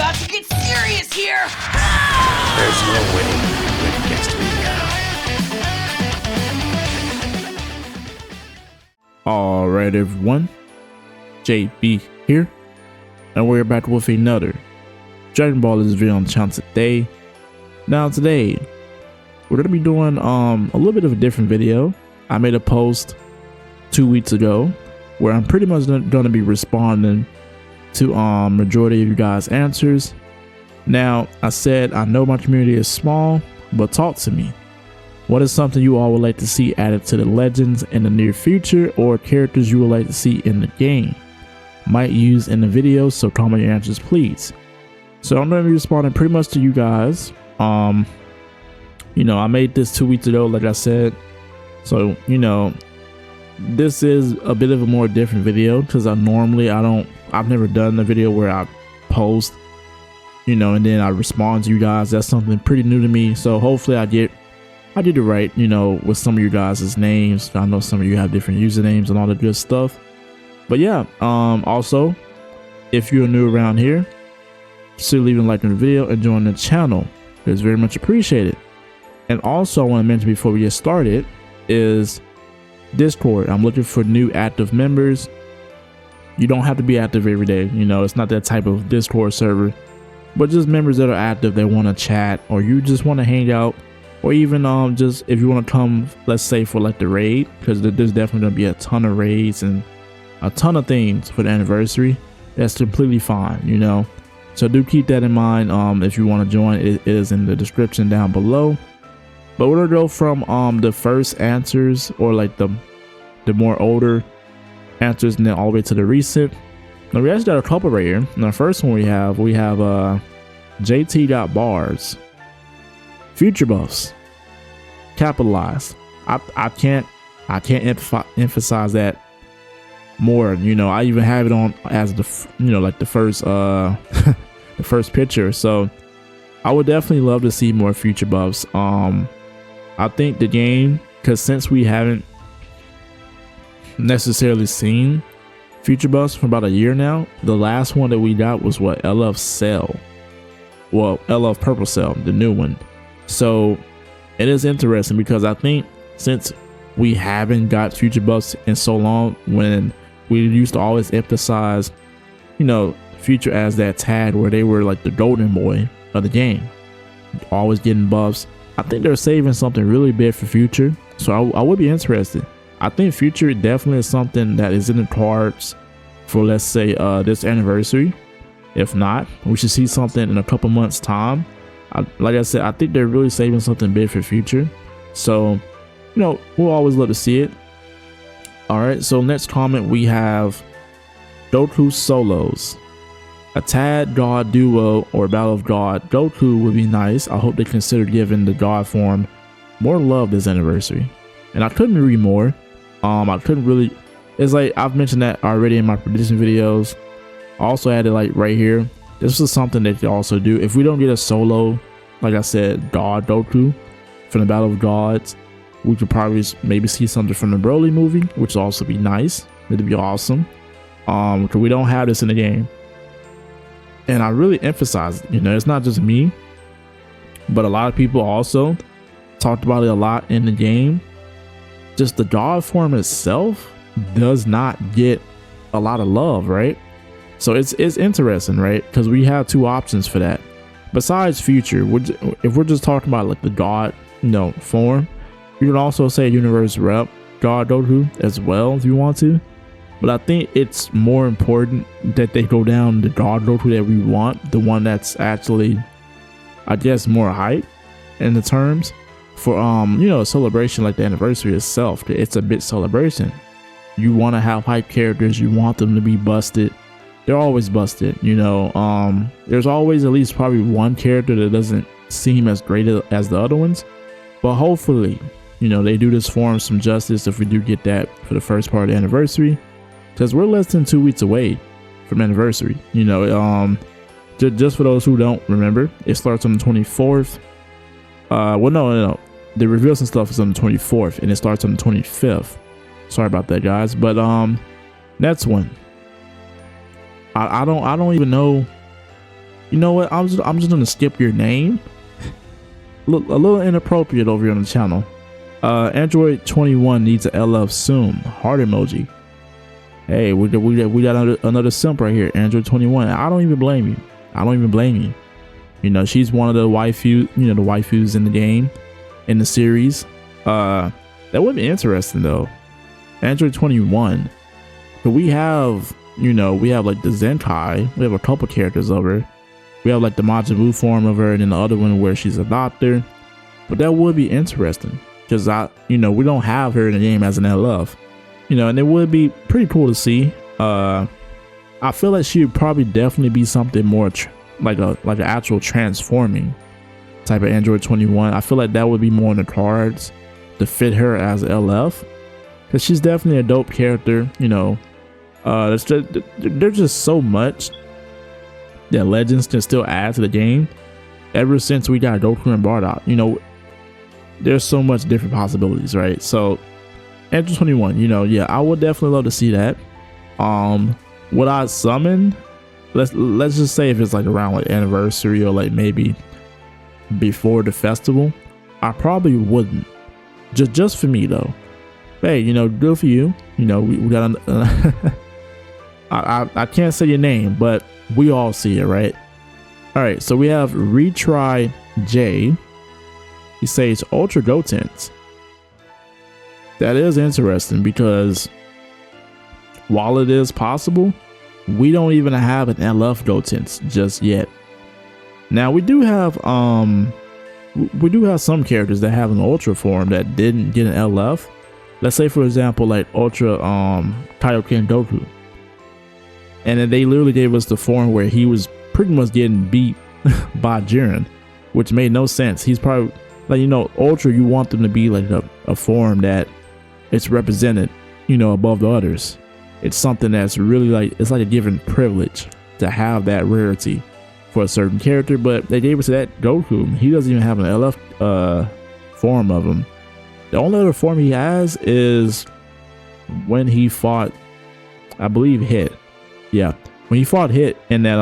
about to get serious here! There's no winning when it gets to me now. Alright everyone, JB here, and we're back with another Dragon Ball Z video on the channel today. Now today, we're going to be doing a little bit of a different video. I made a post 2 weeks ago where I'm pretty much going to be responding to majority of you guys' answers. Now, I said I know my community is small, but talk to me. What is something you all would like to see added to the legends in the near future, or characters you would like to see in the game? Might use in the video, so comment your answers please. So I'm going to be responding pretty much to you guys. I made this 2 weeks ago, like I said. So, this is a bit of a more different video because I've never done a video where I post, and then I respond to you guys. That's something pretty new to me. So hopefully I did it right, with some of you guys' names. I know some of you have different usernames and all that good stuff. But yeah, also, if you're new around here, still leave a like on the video and join the channel. It's very much appreciated. And also I want to mention before we get started is Discord. I'm looking for new active members. You don't have to be active every day, it's not that type of Discord server, but just members that are active, they want to chat, or you just want to hang out, or even just if you want to come, let's say for like the raid, because there's definitely going to be a ton of raids and a ton of things for the anniversary. That's completely fine, so do keep that in mind. If you want to join, it is in the description down below. But we're gonna go from the first answers, or like the more older answers, and then all the way to the recent. Now we actually got a couple right here. And the first one we have JT got bars, future buffs, capitalized. I can't emphasize that more. I even have it on as like the first the first picture. So I would definitely love to see more future buffs. I think the game, because since we haven't necessarily seen future buffs for about a year now, the last one that we got was what, LF Cell, well, LF Purple Cell, the new one. So it is interesting because I think since we haven't got future buffs in so long, when we used to always emphasize future as that tag where they were like the golden boy of the game, always getting buffs. I think they're saving something really big for future, so I would be interested. I think future definitely is something that is in the cards for, let's say, this anniversary. If not, we should see something in a couple months time. Like I said, I think they're really saving something big for future, so we'll always love to see it. All right, so next comment we have Goku solos. A Tad God duo or Battle of God Goku would be nice. I hope they consider giving the God form more love this anniversary. And I couldn't agree more. I couldn't really. It's like I've mentioned that already in my prediction videos. I also added like right here. This is something that you also do. If we don't get a solo, like I said, God Goku from the Battle of Gods, we could probably maybe see something from the Broly movie, which would also be nice. It'd be awesome. Because we don't have this in the game. And I really emphasize, it's not just me, but a lot of people also talked about it a lot in the game. Just the God form itself does not get a lot of love, right? So it's interesting, right? Because we have two options for that. Besides future, if we're just talking about like the God, form, you can also say universe rep God Goku as well if you want to. But I think it's more important that they go down the God Goku that we want, the one that's actually, I guess, more hype in the terms for a celebration like the anniversary itself. It's a bit celebration. You want to have hype characters, you want them to be busted. They're always busted, there's always at least probably one character that doesn't seem as great as the other ones. But hopefully, they do this form some justice if we do get that for the first part of the anniversary. Because we're less than 2 weeks away from anniversary. Just for those who don't remember, it starts on the 24th. Well, no. The reveals and stuff is on the 24th, and it starts on the 25th. Sorry about that, guys. But next one. I don't even know You know what? I'm just gonna skip your name. Look a little inappropriate over here on the channel. Android 21 needs a LF soon. Heart emoji. Hey, we got another simp right here. Android 21. I don't even blame you. I don't even blame you. You know, she's one of the waifu, the waifus in the game, in the series. That would be interesting though. Android 21. But we have, we have like the Zenkai. We have a couple characters over. We have like the Majin Buu form of her, and then the other one where she's a doctor. But that would be interesting because we don't have her in the game as an LF. And it would be pretty cool to see. I feel like she would probably definitely be something more like an actual transforming type of Android 21. I feel like that would be more in the cards to fit her as LF, because she's definitely a dope character. There's just so much that Legends can still add to the game. Ever since we got Goku and Bardock, there's so much different possibilities, right? So Android 21, yeah, I would definitely love to see that. Would I summon? Let's just say if it's like around like anniversary or like maybe before the festival, I probably wouldn't. Just for me though. Hey, good for you. We got I can't say your name, but we all see it, right? All right, so we have Retry J. He says Ultra Gotenks. That is interesting because while it is possible, we don't even have an LF Gotenks just yet. Now we do have some characters that have an Ultra form that didn't get an LF. Let's say for example like Ultra Kaioken Goku. And then they literally gave us the form where he was pretty much getting beat by Jiren, which made no sense. He's probably like, Ultra, you want them to be like a form that it's represented, above the others. It's something that's really it's like a given privilege to have that rarity for a certain character. But they gave us that Goku. He doesn't even have an LF form of him. The only other form he has is when he fought, I believe, Hit. Yeah, when he fought Hit in that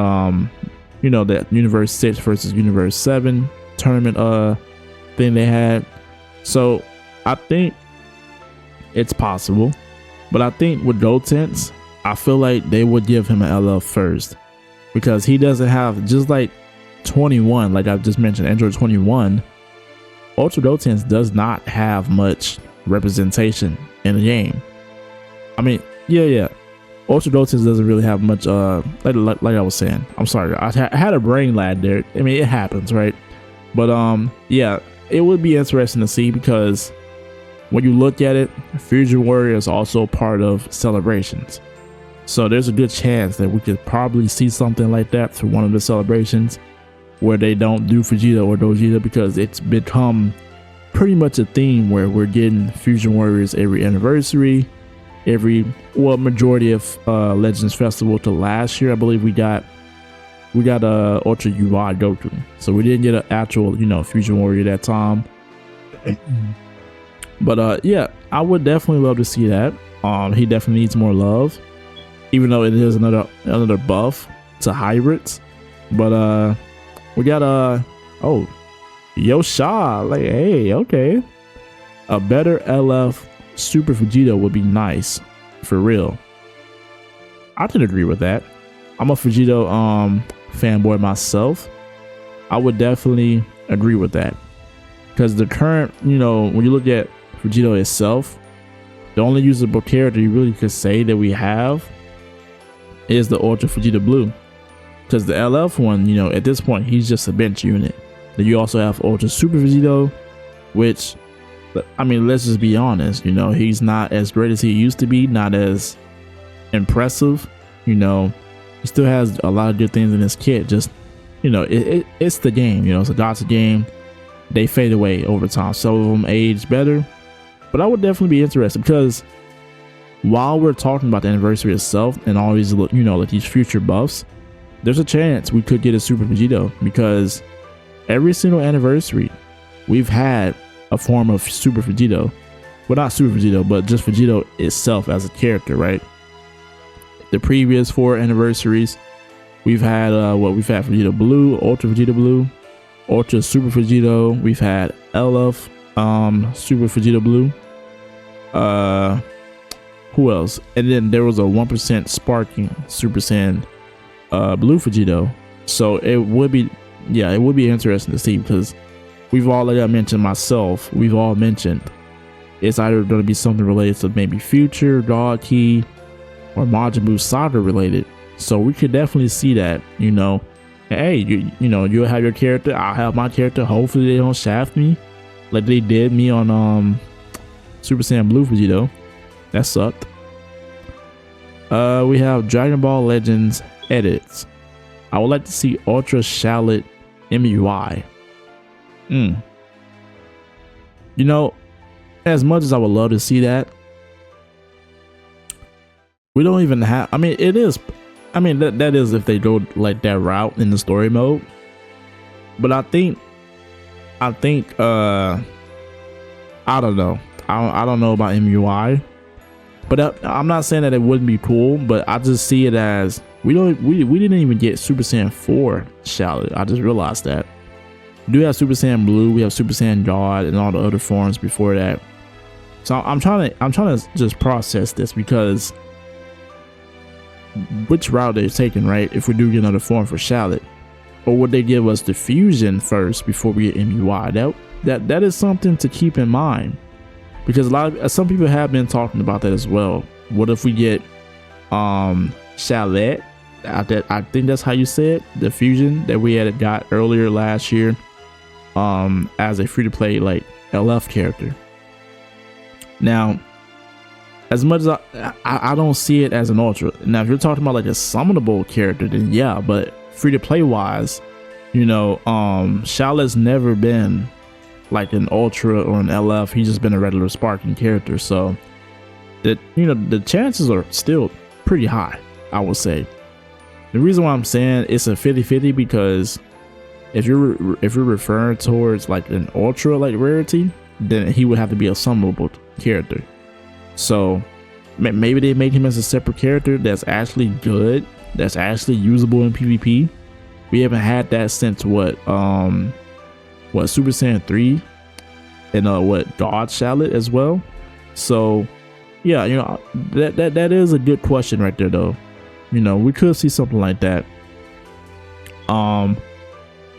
that Universe 6 versus Universe 7 tournament thing they had. So I think it's possible, but I think with Gotenks, I feel like they would give him an LF first, because he doesn't have, just like 21, like I just mentioned, Android 21, Ultra Gotenks does not have much representation in the game. I mean, yeah. Ultra Gotenks doesn't really have much, like I was saying. I'm sorry, I had a brain lag there. I mean, it happens, right? But yeah, it would be interesting to see, because when you look at it, Fusion Warrior is also part of celebrations. So there's a good chance that we could probably see something like that through one of the celebrations, where they don't do Vegeta or Gogeta, because it's become pretty much a theme where we're getting Fusion Warriors every anniversary. Majority of Legends Festival to last year, I believe we got Ultra UI Goku, so we didn't get an actual Fusion Warrior that time. But yeah, I would definitely love to see that. He definitely needs more love, even though it is another buff to hybrids. But we got Yosha, like, hey, okay, a better LF Super Vegeta would be nice, for real. I can agree with that. I'm a Vegeta fanboy myself. I would definitely agree with that, because the current, when you look at Vegeta itself, the only usable character you really could say that we have is the Ultra Vegeta Blue, because the LF one, at this point, he's just a bench unit. Then you also have Ultra Super Vegeta, which, I mean, let's just be honest, he's not as great as he used to be, not as impressive. He still has a lot of good things in his kit. Just, it's the game, it's a gacha game. They fade away over time. Some of them age better, but I would definitely be interested, because while we're talking about the anniversary itself and all these, like these future buffs, there's a chance we could get a Super Vegeta, because every single anniversary we've had a form of Super Vegeta. Well, not Super Vegeta, but just Vegeta itself as a character, right? The previous 4 anniversaries, We've had we've had Vegeta Blue, Ultra Vegeta Blue, Ultra Super Vegeta. We've had LF Super Vegeta Blue. Who else? And then there was a 1% sparking Super Saiyan Blue Vegeta. So it would be, yeah, it would be interesting to see, because we've all, like I mentioned myself, we've all mentioned it's either going to be something related to maybe Future, God Key, or Majin Buu Saga related. So we could definitely see that, you know. Hey, you know, you'll have your character, I'll have my character. Hopefully they don't shaft me like they did me on Super Saiyan Blue Vegeta. That sucked. We have Dragon Ball Legends edits. I would like to see Ultra Shallot MUI. You know, as much as I would love to see that, we don't even have, I mean, it is, I mean, that is if they go like that route in the story mode. But I think I don't know. I don't know about MUI. But I'm not saying that it wouldn't be cool, but I just see it as we didn't even get Super Saiyan 4 shallot. I just realized that. We do have Super Saiyan Blue, we have Super Saiyan God, and all the other forms before that. So I'm trying to just process this, because which route they're taking, right? If we do get another form for shallot, or would they give us the fusion first before we get MUI? That is something to keep in mind, because some people have been talking about that as well. What if we get shallot? I think that's how you say it, the fusion that we had got earlier last year, as a free-to-play like LF character. Now, as much as I don't see it as an ultra. Now, if you're talking about like a summonable character, then yeah, but free-to-play wise, you know, shallot's never been like an ultra or an LF. He's just been a regular sparking character, so that, you know, the chances are still pretty high, I would say. The reason why I'm saying it's a 50-50, because if you're referring towards like an ultra like rarity, then he would have to be a summonable character. So maybe they make him as a separate character that's actually good, that's actually usable in PvP. We haven't had that since what Super Saiyan 3 and what God Shallot as well. So yeah, you know, that is a good question right there though. You know, we could see something like that.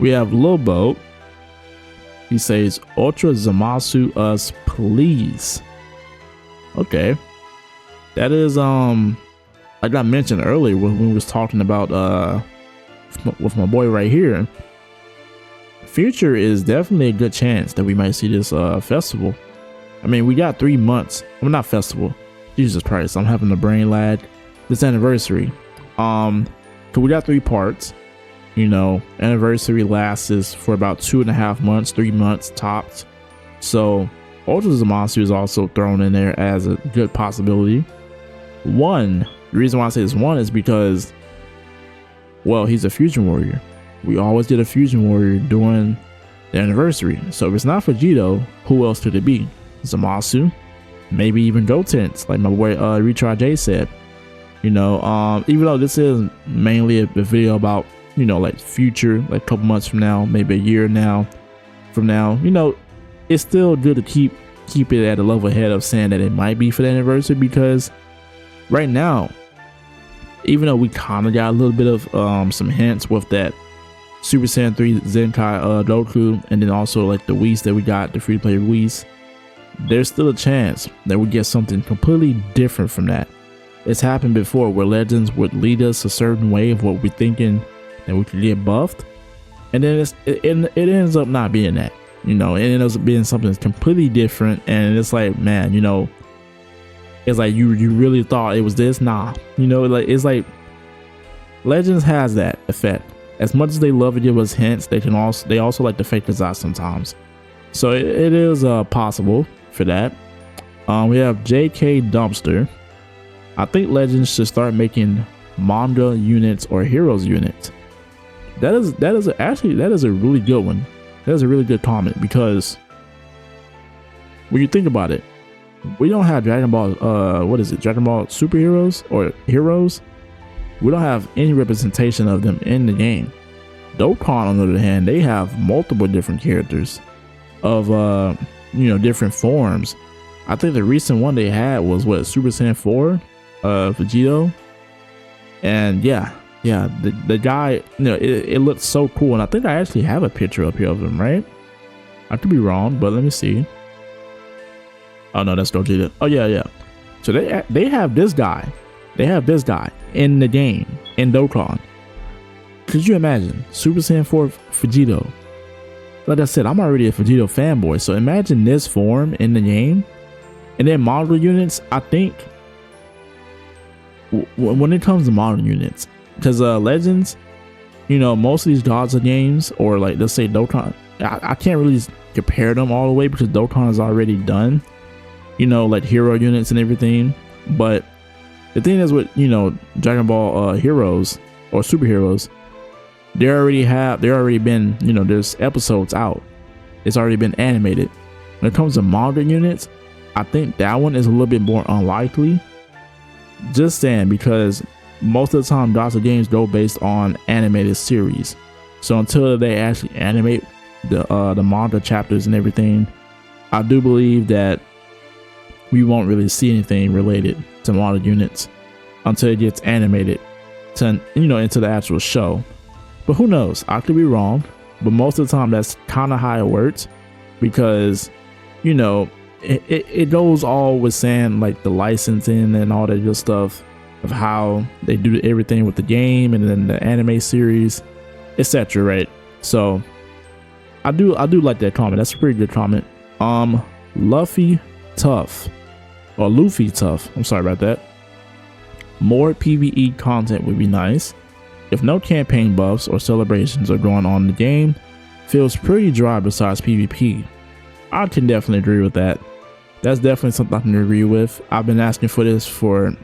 We have Lobo. He says, Ultra Zamasu us please. Okay. That is like I mentioned earlier when we was talking about with my boy right here. Future is definitely a good chance that we might see this festival. I mean, we got 3 months. Well, not festival. Jesus Christ, I'm having a brain lag. This anniversary. Cause we got 3 parts. You know, anniversary lasts for about 2.5 months, 3 months tops. So Ultra Zamasu is also thrown in there as a good possibility. The reason why I say this one is because, well, he's a fusion warrior. We always did a fusion warrior during the anniversary. So if it's not Vegeta, who else could it be? Zamasu, maybe even Gotenks, like my boy Retry J said. You know, even though this is mainly a video about, you know, like future, like a couple months from now, maybe a year from now, you know, it's still good to keep it at a level ahead of saying that it might be for the anniversary, because right now, even though we kind of got a little bit of some hints with that Super Saiyan 3 Zenkai Goku, and then also like the Whis that we got, the free-to-play Whis, there's still a chance that we get something completely different from that. It's happened before where Legends would lead us a certain way of what we're thinking that we could get buffed, and then it ends up not being that. You know, it ends up being something completely different, and it's like, man, you know, it's like you really thought it was this. Nah, you know, like it's like Legends has that effect. As much as they love to give us hints, they also like to fake us out sometimes. So it is possible for that. We have JK Dumpster. I think Legends should start making manga units or heroes units. That is a really good one. That is a really good comment, because when you think about it, we don't have Dragon Ball, what is it? Dragon Ball superheroes or heroes. we don't have any representation of them in the game. Dokkan, on the other hand, they have multiple different characters of different forms. I think the recent one they had was what, Super Saiyan 4, Vegeta, and the guy, it looks so cool, and I think I actually have a picture up here of him, right? I could be wrong, but let me see. Oh no, that's Vegeta. Oh yeah. So they have this guy. They have this guy in the game in Dokkan. Could you imagine Super Saiyan 4 Vegeta? Like I said, I'm already a Vegeta fanboy, so imagine this form in the game. And then model units, I think when it comes to model units, because Legends, most of these gods of games, or like let's say Dokkan, I can't really compare them all the way because Dokkan is already done, like hero units and everything. But the thing is with Dragon Ball heroes or superheroes, they already been, there's episodes out, it's already been animated. When it comes to manga units, I think that one is a little bit more unlikely. Just saying, because most of the time gods of games go based on animated series. So until they actually animate the manga chapters and everything, I do believe that we won't really see anything related to model units until it gets animated to into the actual show. But who knows, I could be wrong, but most of the time that's kind of how it works, because it goes all with saying like the licensing and all that good stuff of how they do everything with the game and then the anime series, etc. Right? So I do like that comment. That's a pretty good comment. Luffy Tough, or Luffy Tough, I'm sorry about that. More PvE content would be nice. If no campaign buffs or celebrations are going on in the game, feels pretty dry besides PvP. I can definitely agree with that. That's definitely something I can agree with. I've been asking for this for,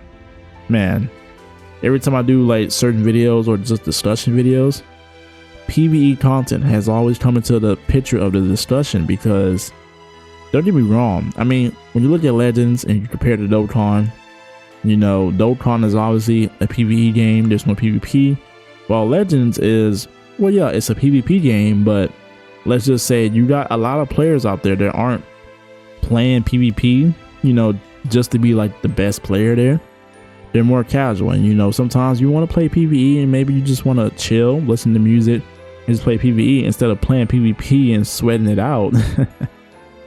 man, every time I do like certain videos or just discussion videos, PvE content has always come into the picture of the discussion, because don't get me wrong, I mean, when you look at Legends and you compare to Dokkan, Dokkan is obviously a PvE game, there's no PvP, while Legends is, well, yeah, it's a PvP game, but let's just say you got a lot of players out there that aren't playing PvP, just to be like the best player there. They're more casual, and sometimes you want to play PvE and maybe you just want to chill, listen to music, and just play PvE instead of playing PvP and sweating it out.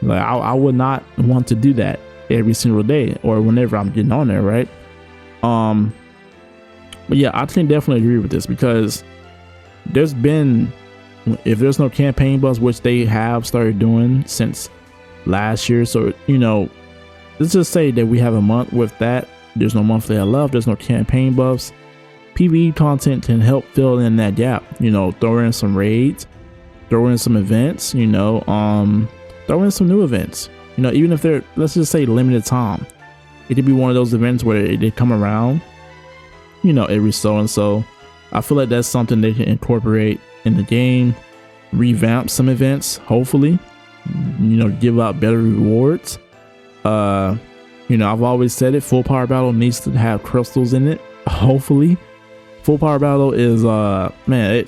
Like I would not want to do that every single day or whenever I'm getting on there, right? But yeah, I can definitely agree with this, because there's been, if there's no campaign buffs, which they have started doing since last year, so let's just say that we have a month with that, there's no monthly love, there's no campaign buffs, PvE content can help fill in that gap. Throw in some raids, throw in some events, throw in some new events, even if they're, let's just say, limited time. It could be one of those events where they come around every so and so. I feel like that's something they can incorporate in the game, revamp some events, hopefully, give out better rewards. I've always said it, full power battle needs to have crystals in it. Hopefully full power battle is man,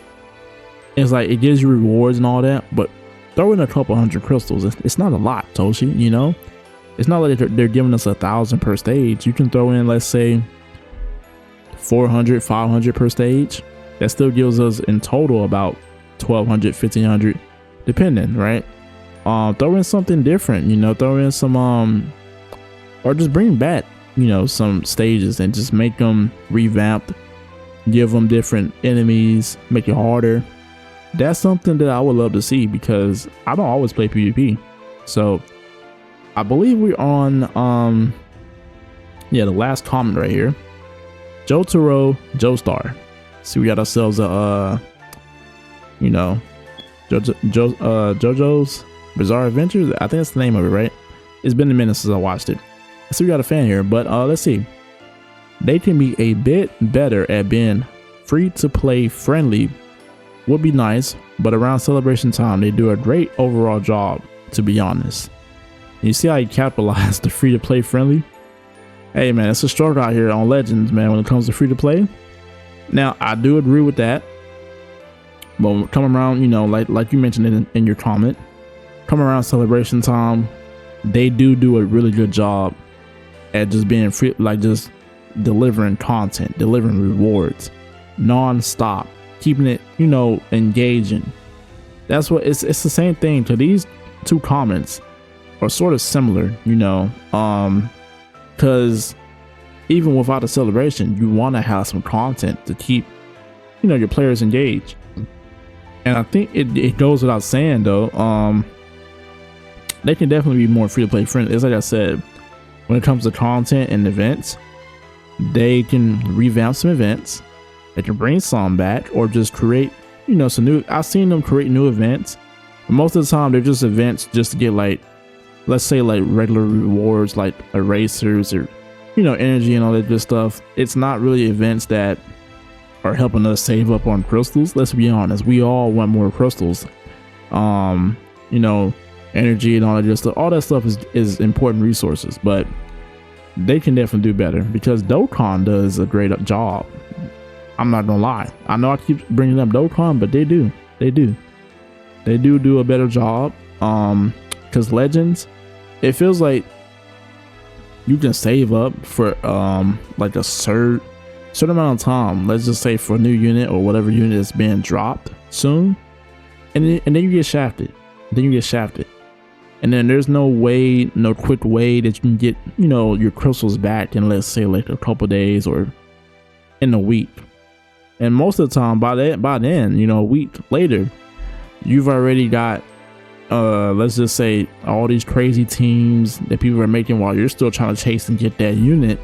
it's like it gives you rewards and all that, but throw in a couple hundred crystals. It's not a lot, Toshi. It's not like they're giving us 1,000 per stage. You can throw in, let's say, 400, 500 per stage. That still gives us in total about 1,200, 1,500, depending, right? Throw in something different, throw in some or just bring back some stages and just make them revamped, give them different enemies, make it harder. That's something that I would love to see, because I don't always play PvP. So I believe we're on the last comment right here. Jotaro Joestar. See, we got ourselves a JoJo's Bizarre Adventures. I think that's the name of it, right? It's been a minute since I watched it. So we got a fan here, but let's see. They can be a bit better at being free to play friendly. Would be nice, but around celebration time they do a great overall job, to be honest. You see how he capitalized the free to play friendly? Hey man, it's a struggle out here on Legends, man, when it comes to free to play. Now I do agree with that, but come around, you know, like you mentioned in your comment, come around celebration time, they do a really good job at just being free, like just delivering content, delivering rewards non-stop, keeping it, you know, engaging. That's what it's the same thing. To these two comments are sort of similar, you know, because even without a celebration, you want to have some content to keep, you know, your players engaged. And I think it goes without saying though, they can definitely be more free to play friendly. It's like I said, when it comes to content and events, they can revamp some events, they can bring some back, or just create, you know, some new. I've seen them create new events, but most of the time they're just events just to get, like, let's say like regular rewards like erasers or, you know, energy and all that good stuff. It's not really events that are helping us save up on crystals. Let's be honest, we all want more crystals. You know, energy and all that good stuff. All that stuff is important resources, but they can definitely do better because Dokkan does a great job. I'm not gonna lie. I know I keep bringing up Dokkan, but they do a better job. Because Legends, it feels like you can save up for like a certain amount of time. Let's just say for a new unit or whatever unit is being dropped soon, and then you get shafted. And then there's no quick way that you can get, you know, your crystals back in, let's say, like a couple days or in a week. And most of the time, by then, you know, a week later, you've already got, let's just say, all these crazy teams that people are making while you're still trying to chase and get that unit,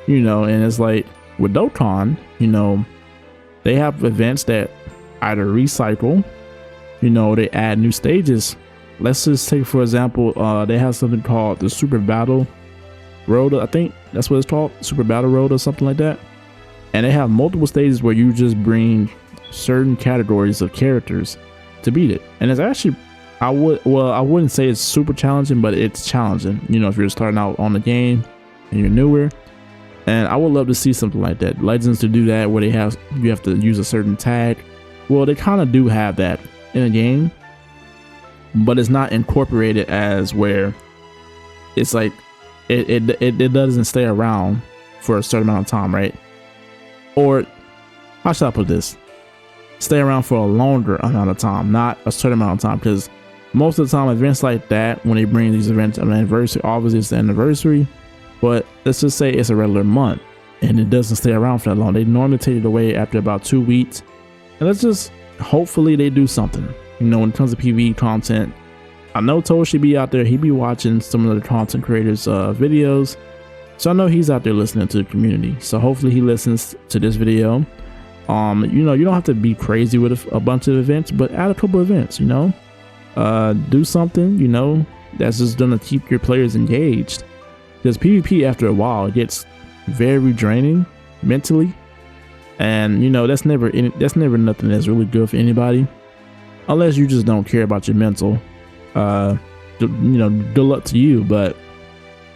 you know. And it's like with Dokkan, you know, they have events that either recycle, you know, they add new stages. Let's just take, for example, they have something called the Super Battle Road. I think that's what it's called, Super Battle Road or something like that. And they have multiple stages where you just bring certain categories of characters to beat it. And it's actually, I wouldn't say it's super challenging, but it's challenging, you know, if you're starting out on the game and you're newer. And I would love to see something like that. Legends to do that, where you have to use a certain tag. Well, they kind of do have that in a game, but it's not incorporated as where it's like it doesn't stay around for a certain amount of time, right? Or how should I put this? Stay around for a longer amount of time, not a certain amount of time. Because most of the time, events like that, when they bring these events on an anniversary, obviously it's the anniversary, but let's just say it's a regular month and it doesn't stay around for that long. They normally take it away after about 2 weeks. And let's just, hopefully they do something. You know, when it comes to PvE content, I know Toshi be out there, he be watching some of the content creators videos, so I know he's out there listening to the community. So hopefully he listens to this video. You know, you don't have to be crazy with a bunch of events, but add a couple events, you know, do something, you know, that's just gonna keep your players engaged, because PvP after a while it gets very draining mentally, and you know, that's never nothing that's really good for anybody, unless you just don't care about your mental. You know, good luck to you. But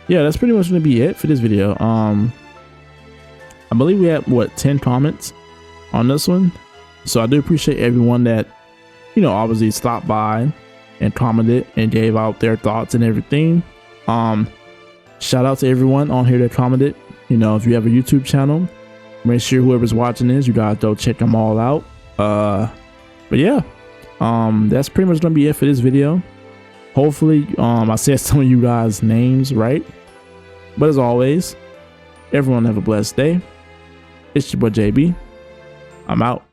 yeah, that's pretty much gonna be it for this video. I believe we had 10 comments on this one, so I do appreciate everyone that, you know, obviously stopped by and commented and gave out their thoughts and everything. Shout out to everyone on here that commented. You know, if you have a YouTube channel, make sure whoever's watching this, you guys go check them all out. But yeah, that's pretty much gonna be it for this video. Hopefully I said some of you guys' names right. But as always, everyone have a blessed day. It's your boy JB. I'm out.